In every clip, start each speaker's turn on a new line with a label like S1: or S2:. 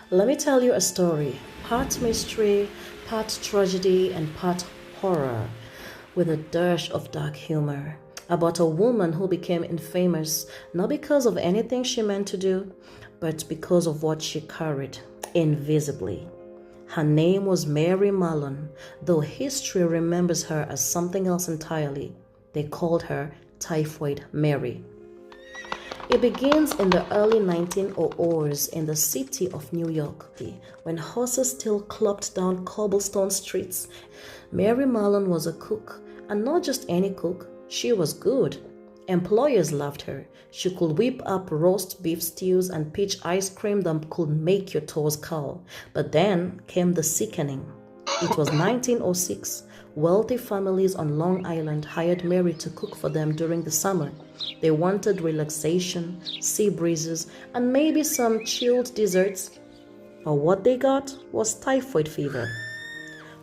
S1: Let me tell you a story, part mystery, part tragedy, and part horror, with a dash of dark humor, about a woman who became infamous not because of anything she meant to do, but because of what she carried invisibly. Her name was Mary Mallon, though history remembers her as something else entirely. They called her Typhoid Mary. It begins in the early 1900s in the city of New York, when horses still clopped down cobblestone streets. Mary Mallon was a cook, and not just any cook, she was good. Employers loved her. She could whip up roast beef stews and peach ice cream that could make your toes curl. But then came the sickening. It was 1906. Wealthy families on Long Island hired Mary to cook for them during the summer. They wanted relaxation, sea breezes, and maybe some chilled desserts. But what they got was typhoid fever.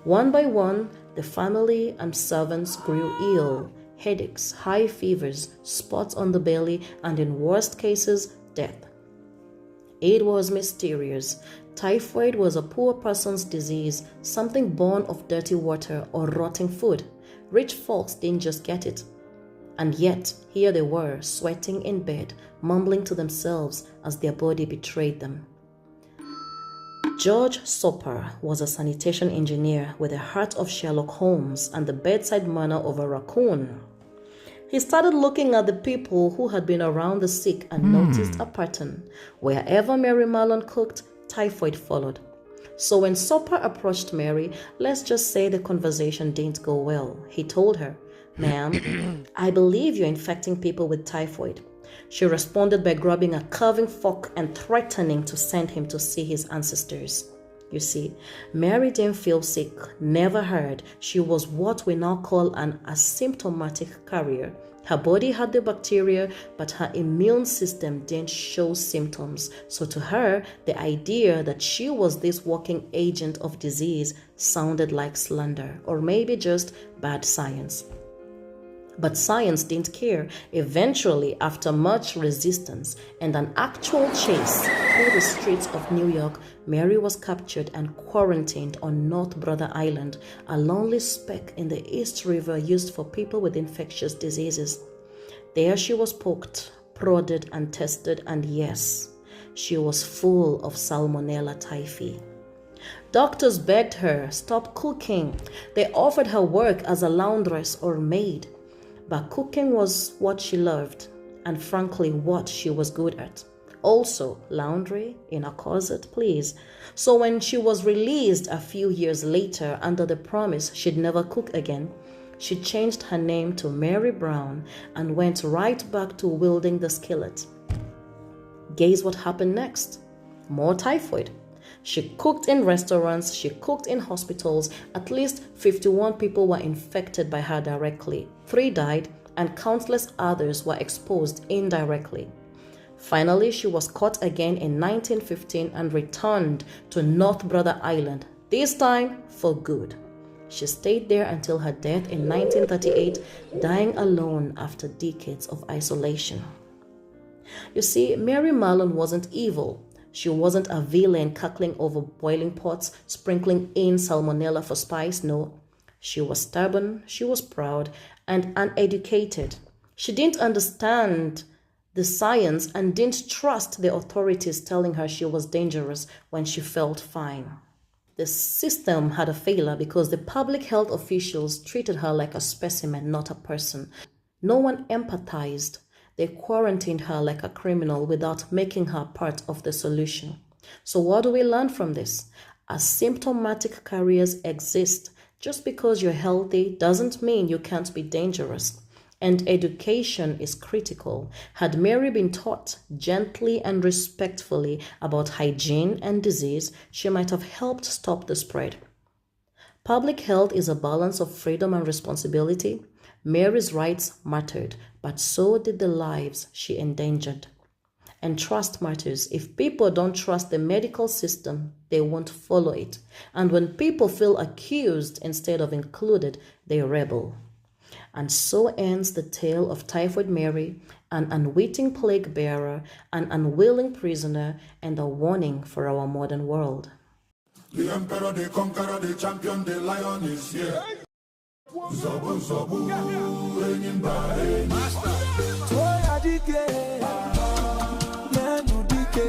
S1: One by one, the family and servants grew ill. Headaches, high fevers, spots on the belly, and in worst cases, death. It was mysterious. Typhoid was a poor person's disease, something born of dirty water or rotting food. Rich folks didn't just get it. And yet, here they were, sweating in bed, mumbling to themselves as their body betrayed them. George Soper was a sanitation engineer with the heart of Sherlock Holmes and the bedside manner of a raccoon. He started looking at the people who had been around the sick and noticed a pattern. Wherever Mary Mallon cooked, typhoid followed. So when Soper approached Mary, let's just say the conversation didn't go well. He told her, "Ma'am, I believe you're infecting people with typhoid." She responded by grabbing a carving fork and threatening to send him to see his ancestors. You see, Mary didn't feel sick, never heard. She was what we now call an asymptomatic carrier. Her body had the bacteria, but her immune system didn't show symptoms. So to her, the idea that she was this walking agent of disease sounded like slander, or maybe just bad science. But science didn't care. Eventually, after much resistance and an actual chase through the streets of New York, Mary was captured and quarantined on North Brother Island, a lonely speck in the East River used for people with infectious diseases. There she was poked, prodded, and tested, and yes, she was full of Salmonella typhi. Doctors begged her, stop cooking. They offered her work as a laundress or maid. But cooking was what she loved, and frankly, what she was good at. Also, laundry in a closet, please. So when she was released a few years later under the promise she'd never cook again, she changed her name to Mary Brown and went right back to wielding the skillet. Guess what happened next? More typhoid. She cooked in restaurants, she cooked in hospitals. At least 51 people were infected by her directly. 3 died, and countless others were exposed indirectly. Finally, she was caught again in 1915 and returned to North Brother Island, this time for good. She stayed there until her death in 1938, dying alone after decades of isolation. You see, Mary Mallon wasn't evil. She wasn't a villain cackling over boiling pots, sprinkling in salmonella for spice. No, she was stubborn, she was proud, and uneducated. She didn't understand the science and didn't trust the authorities telling her she was dangerous when she felt fine. The system had a failure because the public health officials treated her like a specimen, not a person. No one empathized. They quarantined her like a criminal without making her part of the solution. So what do we learn from this? Asymptomatic carriers exist. Just because you're healthy doesn't mean you can't be dangerous. And education is critical. Had Mary been taught gently and respectfully about hygiene and disease, she might have helped stop the spread. Public health is a balance of freedom and responsibility. Mary's rights mattered, but so did the lives she endangered. And trust matters. If people don't trust the medical system, they won't follow it. And when people feel accused instead of included, they rebel. And so ends the tale of Typhoid Mary, an unwitting plague bearer, an unwilling prisoner, and a warning for our modern world.
S2: The emperor, the conqueror, the champion, the lion is here. Zobu, zobu, reigning by master. Toya dike, nenu dike.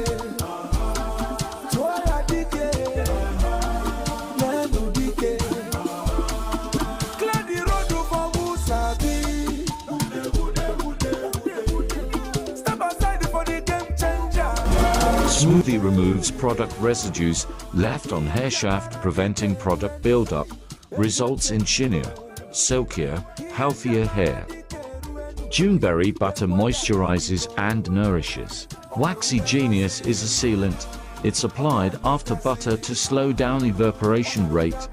S2: Toya dike, nenu dike. Clear the road for Musabi. Step aside for the game changer.
S3: Smoothie removes product residues left on hair shaft, preventing product buildup. Results in shinier, silkier, healthier hair. Juneberry butter moisturizes and nourishes. Waxy Genius is a sealant. It's applied after butter to slow down evaporation rate